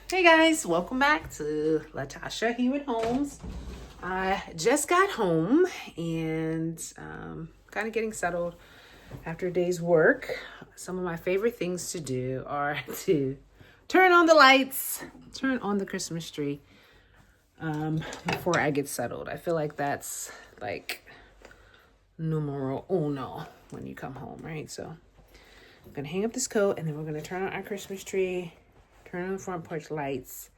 Hey guys, welcome back to Latasha Hewitt Homes. I just got home and kind of getting settled after a day's work. Some of my favorite things to do are to turn on the lights, turn on the Christmas tree before I get settled. I feel like that's like numero uno when you come home, right? So I'm gonna hang up this coat and then we're gonna turn on our Christmas tree, turn on the front porch lights,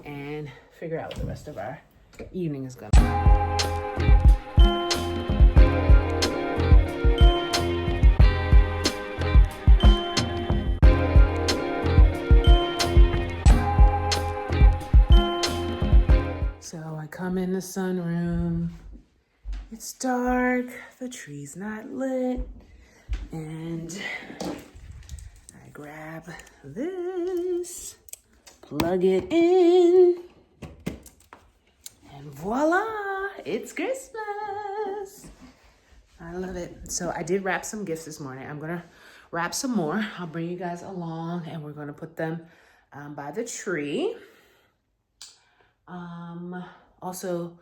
and figure out what the rest of our evening is gonna be. So I come in the sunroom. It's dark, the tree's not lit, and I grab this, plug it in, and voila, it's Christmas. I love it. So I did wrap some gifts this morning. I'm gonna wrap some more. I'll bring you guys along and we're gonna put them by the tree. Also,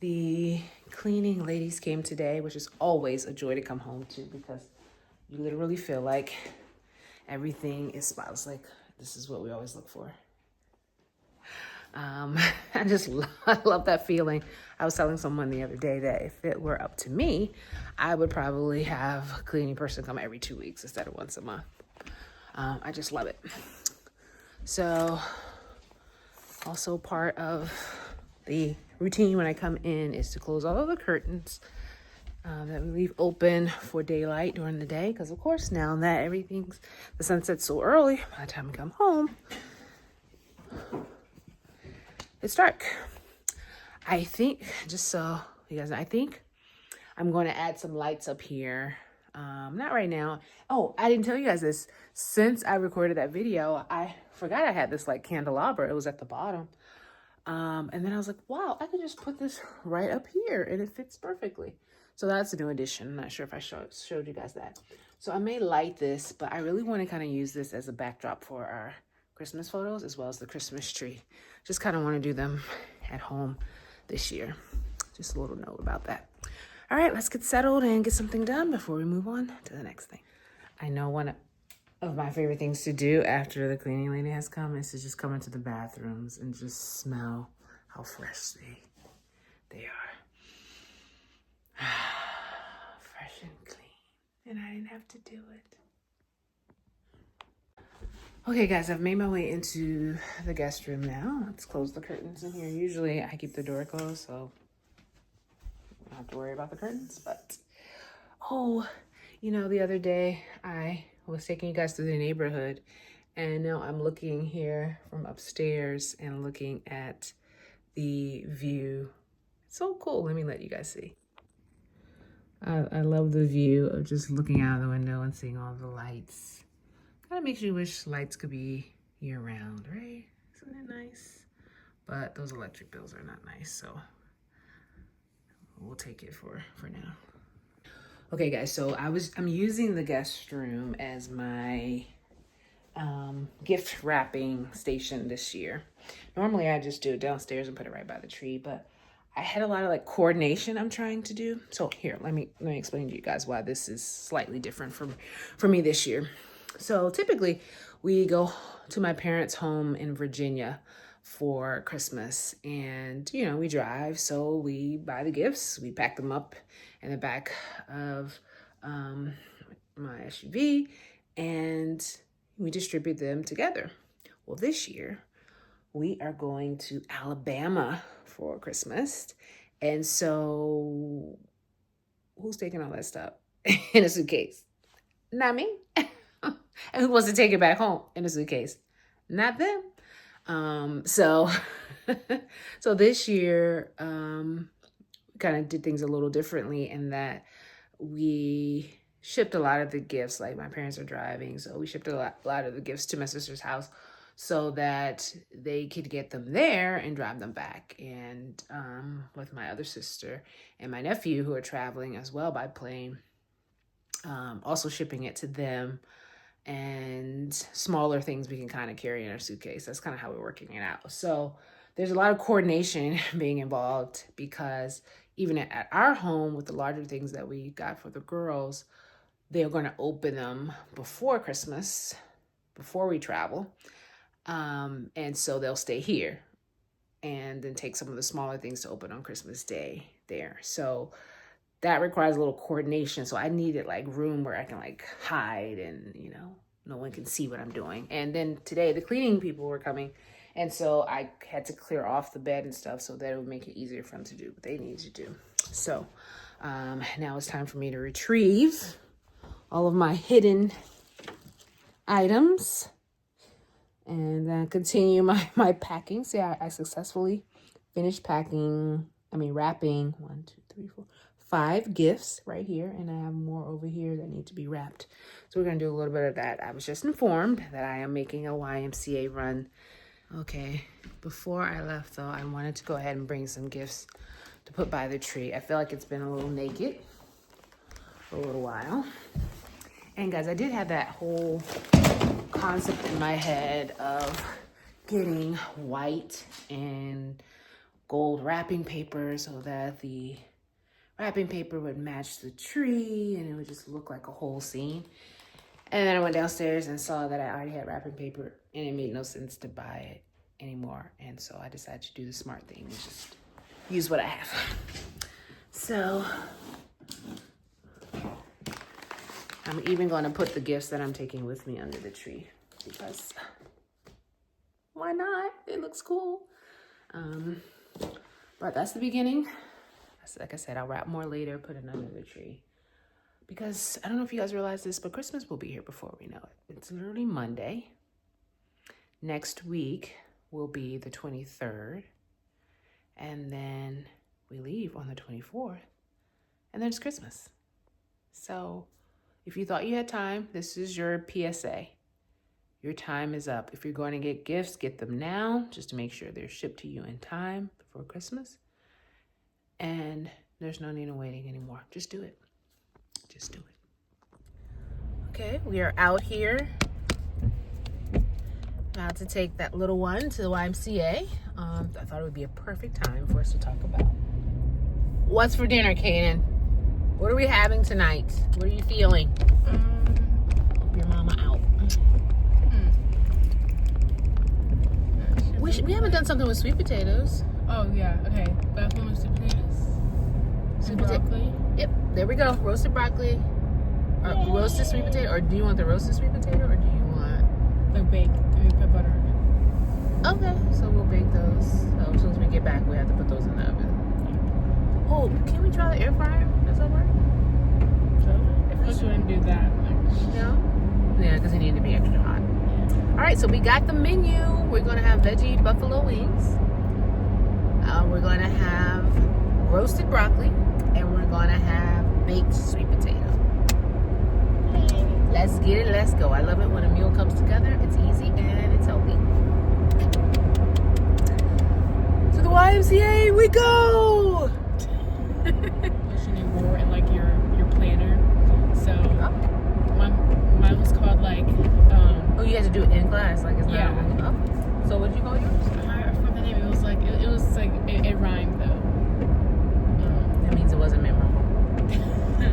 the cleaning ladies came today, which is always a joy to come home to because you literally feel like everything is spotless. Like, this is what we always look for. I just love that feeling. I was telling someone the other day that if it were up to me, I would probably have a cleaning person come every 2 weeks instead of once a month. I just love it. So also part of the routine when I come in is to close all of the curtains that we leave open for daylight during the day. Because of course now that the sun sets so early, by the time we come home, it's dark. I think, just so you guys know, I think I'm going to add some lights up here. Not right now. Oh, I didn't tell you guys this. Since I recorded that video, I forgot I had this like candelabra. It was at the bottom. And then I was like, wow, I could just put this right up here and it fits perfectly. So that's a new addition. I'm not sure if I showed you guys that. So I may light this, but I really want to kind of use this as a backdrop for our Christmas photos as well as the Christmas tree. Just kind of want to do them at home this year. Just a little note about that. All right, let's get settled and get something done before we move on to the next thing. I know one of my favorite things to do after the cleaning lady has come is to just come into the bathrooms and just smell how fresh they are. Fresh and clean, and I didn't have to do it. Okay guys, I've made my way into the guest room now. Let's close the curtains in here. Usually I keep the door closed, so I don't have to worry about the curtains, but the other day I was taking you guys through the neighborhood and now I'm looking here from upstairs and looking at the view. It's so cool. Let me let you guys see. I love the view of just looking out of the window and seeing all the lights. Kind of makes you wish lights could be year round, right? Isn't it nice? But those electric bills are not nice, so we'll take it for now. Okay guys, so I'm using the guest room as my gift wrapping station this year. Normally I just do it downstairs and put it right by the tree, but I had a lot of like coordination I'm trying to do. So here, let me explain to you guys why this is slightly different for me this year. So typically we go to my parents' home in Virginia for Christmas and we drive, so we buy the gifts, we pack them up in the back of my SUV and we distribute them together. Well, this year we are going to Alabama for Christmas, and so who's taking all that stuff in a suitcase? Not me. And who wants to take it back home in a suitcase? Not them. So this year, kind of did things a little differently in that we shipped a lot of the gifts. Like my parents are driving, so we shipped a lot of the gifts to my sister's house so that they could get them there and drive them back. And with my other sister and my nephew who are traveling as well by plane, also shipping it to them and smaller things we can kind of carry in our suitcase. That's kind of how we're working it out. So there's a lot of coordination being involved, because even at our home with the larger things that we got for the girls, they're going to open them before Christmas, before we travel. And so they'll stay here and then take some of the smaller things to open on Christmas Day there. So that requires a little coordination. So I needed like room where I can like hide and, you know, no one can see what I'm doing. And then today the cleaning people were coming. And so I had to clear off the bed and stuff so that it would make it easier for them to do what they need to do. So now it's time for me to retrieve all of my hidden items and then continue my packing. See, I successfully finished wrapping 5 gifts right here, and I have more over here that need to be wrapped. So we're gonna do a little bit of that. I was just informed that I am making a YMCA run. Okay, before I left though, I wanted to go ahead and bring some gifts to put by the tree. I feel like it's been a little naked for a little while. And guys, I did have that whole concept in my head of getting white and gold wrapping paper so that the wrapping paper would match the tree and it would just look like a whole scene. And then I went downstairs and saw that I already had wrapping paper and it made no sense to buy it anymore. And so I decided to do the smart thing and just use what I have. So I'm even going to put the gifts that I'm taking with me under the tree because why not? It looks cool. But that's the beginning. Like I said, I'll wrap more later, put it under the tree. Because I don't know if you guys realize this, but Christmas will be here before we know it. It's literally Monday. Next week will be the 23rd. And then we leave on the 24th. And then it's Christmas. So if you thought you had time, this is your PSA. Your time is up. If you're going to get gifts, get them now, just to make sure they're shipped to you in time before Christmas. And there's no need of waiting anymore. Just do it. Just do it. Okay, we are out here. About to take that little one to the YMCA. I thought it would be a perfect time for us to talk about what's for dinner, Kaden. What are we having tonight? What are you feeling? Hope your mama out. We haven't done something with sweet potatoes. Oh yeah, okay. Bathroom sweet potatoes. Sweet broccoli. Yep, there we go. Roasted broccoli. Or roasted sweet potato. Or do you want the roasted sweet potato, or do you want like baked? Do we put butter on it? Okay, so we'll bake those. So as soon as we get back, we have to put those in the oven. Oh, can we try the air fryer? Does that work? So if we shouldn't do that. No. Yeah, because it needs to be extra hot. All right, so we got the menu. We're gonna have veggie buffalo wings. We're gonna have roasted broccoli, and we're gonna have baked sweet potato. Let's get it, let's go. I love it when a meal comes together. It's easy and it's healthy. To the YMCA we go! Pushing your war and like your planner. So mine was called like oh, you had to do it in class, like it's not. Yeah. Oh. So what'd you call yours? I forgot the name. It was like it rhymed though. That means it wasn't memorable. No.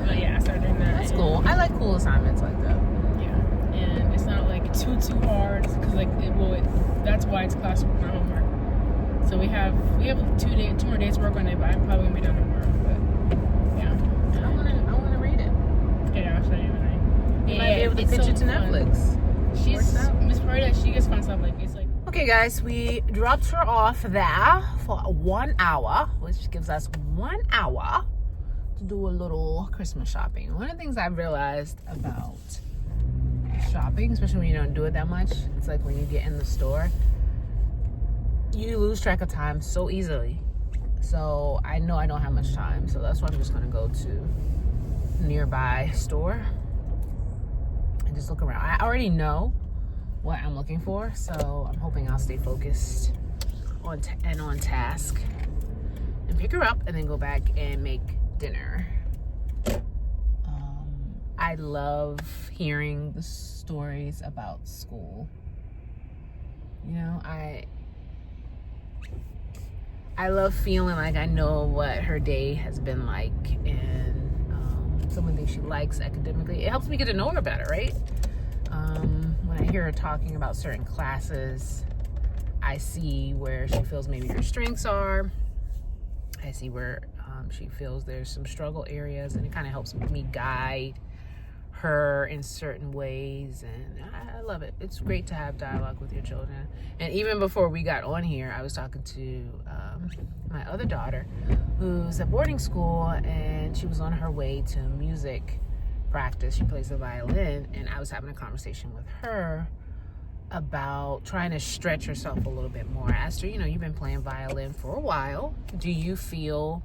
But yeah, I started doing that. That's cool. I like cool assignments like that. Yeah, and it's not like too hard because like that's why it's classwork, not homework. So we have 2 more days to work on it, but I'm probably gonna be done tomorrow. But yeah, I wanna read it. Yeah, I'll show you tonight. You might be able to pitch it to Netflix. She's Miss Party. She gets fun stuff like it's like. Okay, guys, we dropped her off there for 1 hour, which gives us 1 hour to do a little Christmas shopping. One of the things I've realized about shopping, especially when you don't do it that much, it's like when you get in the store, you lose track of time so easily. So I know I don't have much time, so that's why I'm just gonna go to a nearby store and just look around. I already know what I'm looking for, so I'm hoping I'll stay focused on task and pick her up and then go back and make dinner. I love hearing the stories about school. You know, I love feeling like I know what her day has been like, and some of the things she likes academically. It helps me get to know her better, right? When I hear her talking about certain classes, I see where she feels maybe her strengths are. I see where she feels there's some struggle areas, and it kind of helps me guide her in certain ways, and I love it. It's great to have dialogue with your children. And even before we got on here, I was talking to my other daughter, who's at boarding school, and she was on her way to music practice. She plays the violin, and I was having a conversation with her about trying to stretch herself a little bit more. I asked her, you know, you've been playing violin for a while. Do you feel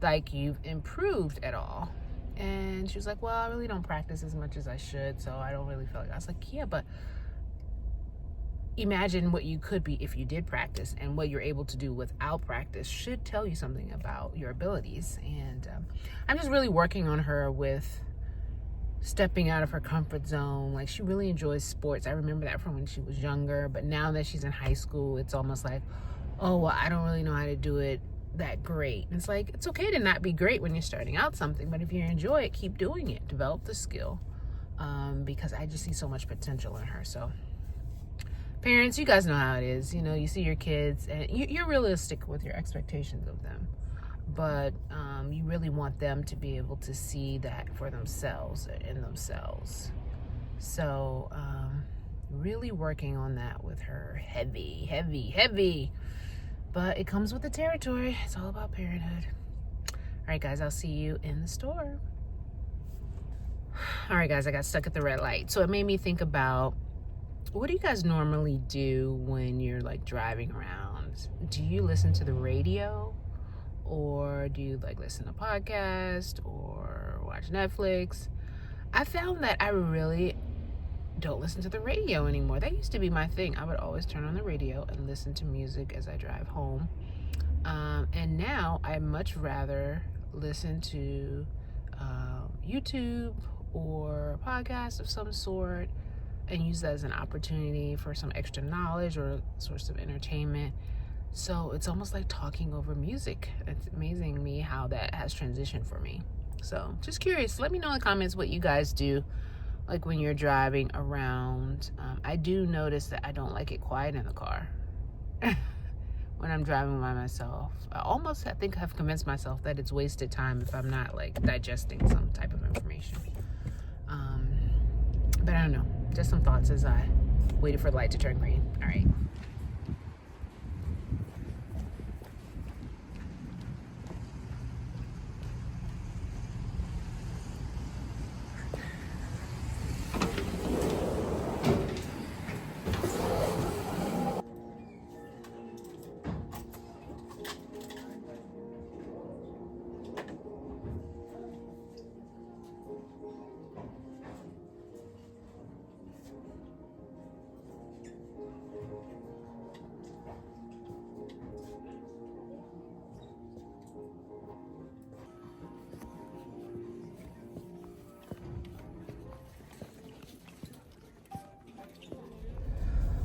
like you've improved at all? And she was like, well, I really don't practice as much as I should, so I don't really feel like. I was like, yeah, but imagine what you could be if you did practice, and what you're able to do without practice should tell you something about your abilities. And I'm just really working on her with stepping out of her comfort zone. Like, she really enjoys sports. I remember that from when she was younger, but now that she's in high school, it's almost like, oh, well, I don't really know how to do it that great. And it's like, it's okay to not be great when you're starting out something, but if you enjoy it, keep doing it, develop the skill, because I just see so much potential in her. So parents, you guys know how it is. You know, you see your kids, and you're realistic with your expectations of them, but you really want them to be able to see that for themselves, in themselves. So really working on that with her. Heavy, but it comes with the territory. It's all about parenthood. All right, guys, I'll see you in the store. All right, guys, I got stuck at the red light, so it made me think about, what do you guys normally do when you're like driving around? Do you listen to the radio, or do you like listen to podcasts or watch Netflix? I found that I really don't listen to the radio anymore. That used to be my thing. I would always turn on the radio and listen to music as I drive home. And now I much rather listen to YouTube or a podcast of some sort, and use that as an opportunity for some extra knowledge or source of entertainment. So it's almost like talking over music. It's amazing me how that has transitioned for me. So just curious, let me know in the comments what you guys do, like when you're driving around. I do notice that I don't like it quiet in the car when I'm driving by myself. I think I've convinced myself that it's wasted time if I'm not like digesting some type of information. But I don't know, just some thoughts as I waited for the light to turn green. All right.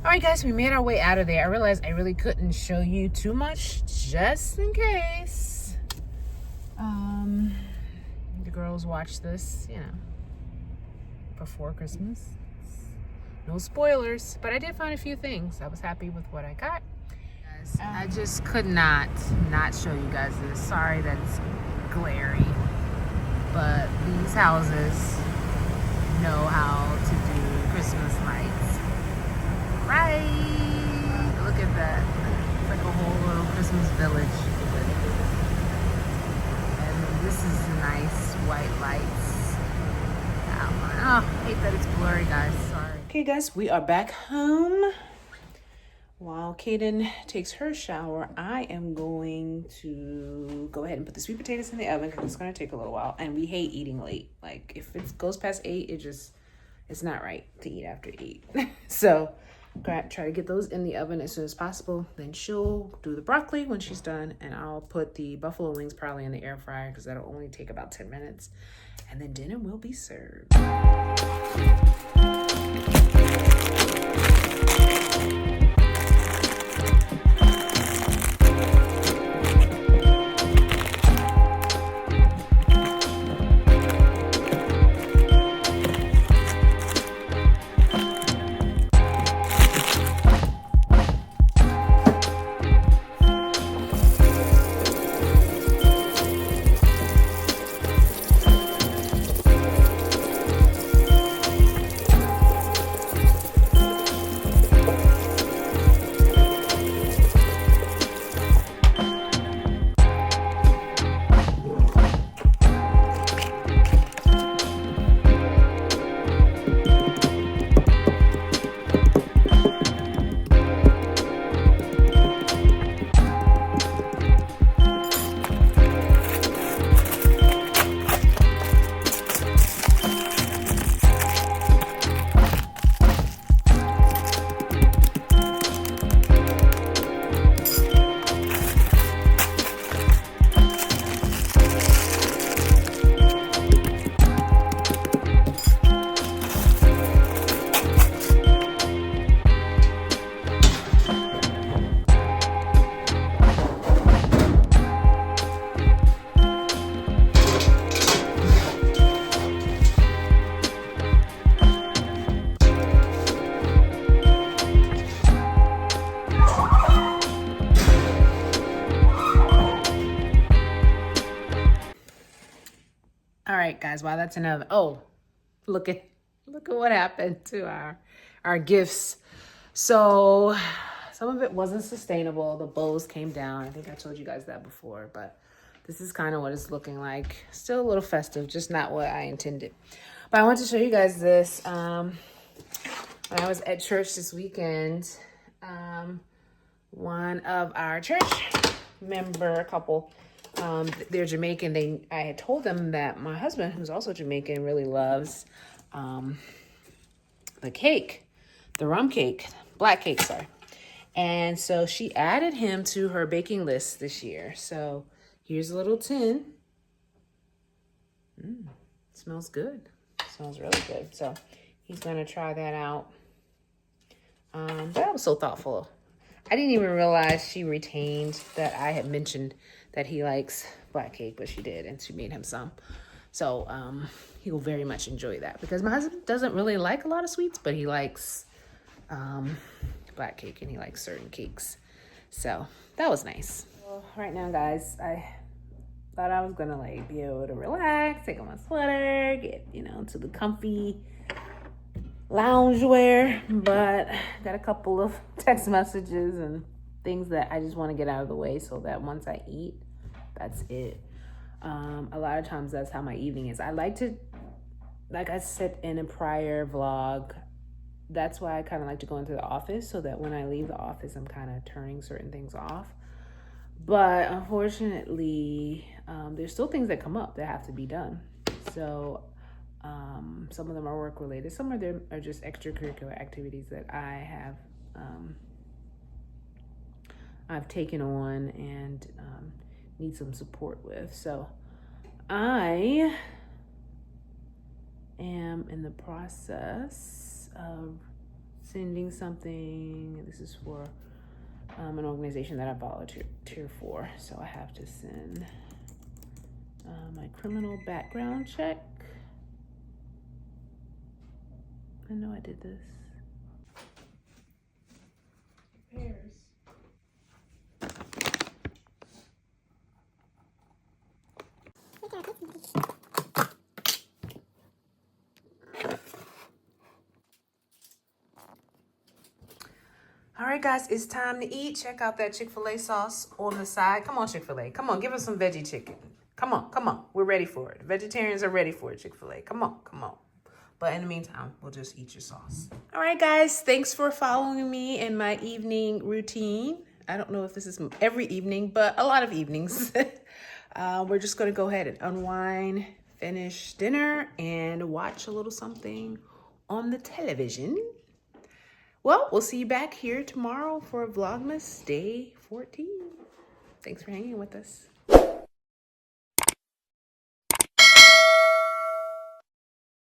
All right, guys, we made our way out of there. I realized I really couldn't show you too much, just in case the girls watch this, you know, before Christmas. No spoilers, but I did find a few things. I was happy with what I got. Guys, I just could not show you guys this. Sorry that it's glary, but these houses know how to do Christmas lights. Right, look at that. It's like a whole little Christmas village. And this is nice white lights. Oh, I hate that it's blurry, guys. Sorry. Okay, guys, we are back home. While Kaden takes her shower, I am going to go ahead and put the sweet potatoes in the oven because it's going to take a little while. And we hate eating late. Like, if it goes past 8, it's not right to eat after 8. So try to get those in the oven as soon as possible. Then she'll do the broccoli when she's done, and I'll put the buffalo wings probably in the air fryer because that'll only take about 10 minutes. And then dinner will be served. All right, guys, wow, that's another. Oh, look at what happened to our gifts. So some of it wasn't sustainable. The bows came down. I think I told you guys that before, but this is kind of what it's looking like. Still a little festive, just not what I intended. But I want to show you guys this. When I was at church this weekend, one of our church member couple, they're Jamaican. I had told them that my husband, who's also Jamaican, really loves the cake, the rum cake, black cake, sorry. And so she added him to her baking list this year. So here's a little tin. Smells good. Smells really good. So he's gonna try that out. That was so thoughtful. I didn't even realize she retained that I had mentioned that he likes black cake, but she did, and she made him some. So he will very much enjoy that because my husband doesn't really like a lot of sweets, but he likes black cake and he likes certain cakes. So that was nice. Well, right now, guys, I thought I was gonna be able to relax, take off my sweater, get to the comfy loungewear, but got a couple of text messages and things that I just want to get out of the way so that once I eat, that's it. A lot of times that's how my evening is. I like to, like I said in a prior vlog, that's why I kind of like to go into the office so that when I leave the office, I'm kind of turning certain things off. But unfortunately, there's still things that come up that have to be done. So some of them are work related. Some of them are just extracurricular activities that I've taken on and need some support with. So I am in the process of sending something. This is for an organization that I volunteer for. So I have to send my criminal background check. I know I did this. Pears. All right, guys, it's time to eat. Check out that Chick-fil-A sauce on the side. Come on, Chick-fil-A. Come on, give us some veggie chicken. Come on. We're ready for it. Vegetarians are ready for it, Chick-fil-A. Come on. But in the meantime, we'll just eat your sauce. All right, guys, thanks for following me in my evening routine. I don't know if this is every evening, but a lot of evenings. We're just going to go ahead and unwind, finish dinner, and watch a little something on the television. Well, we'll see you back here tomorrow for Vlogmas Day 14. Thanks for hanging with us.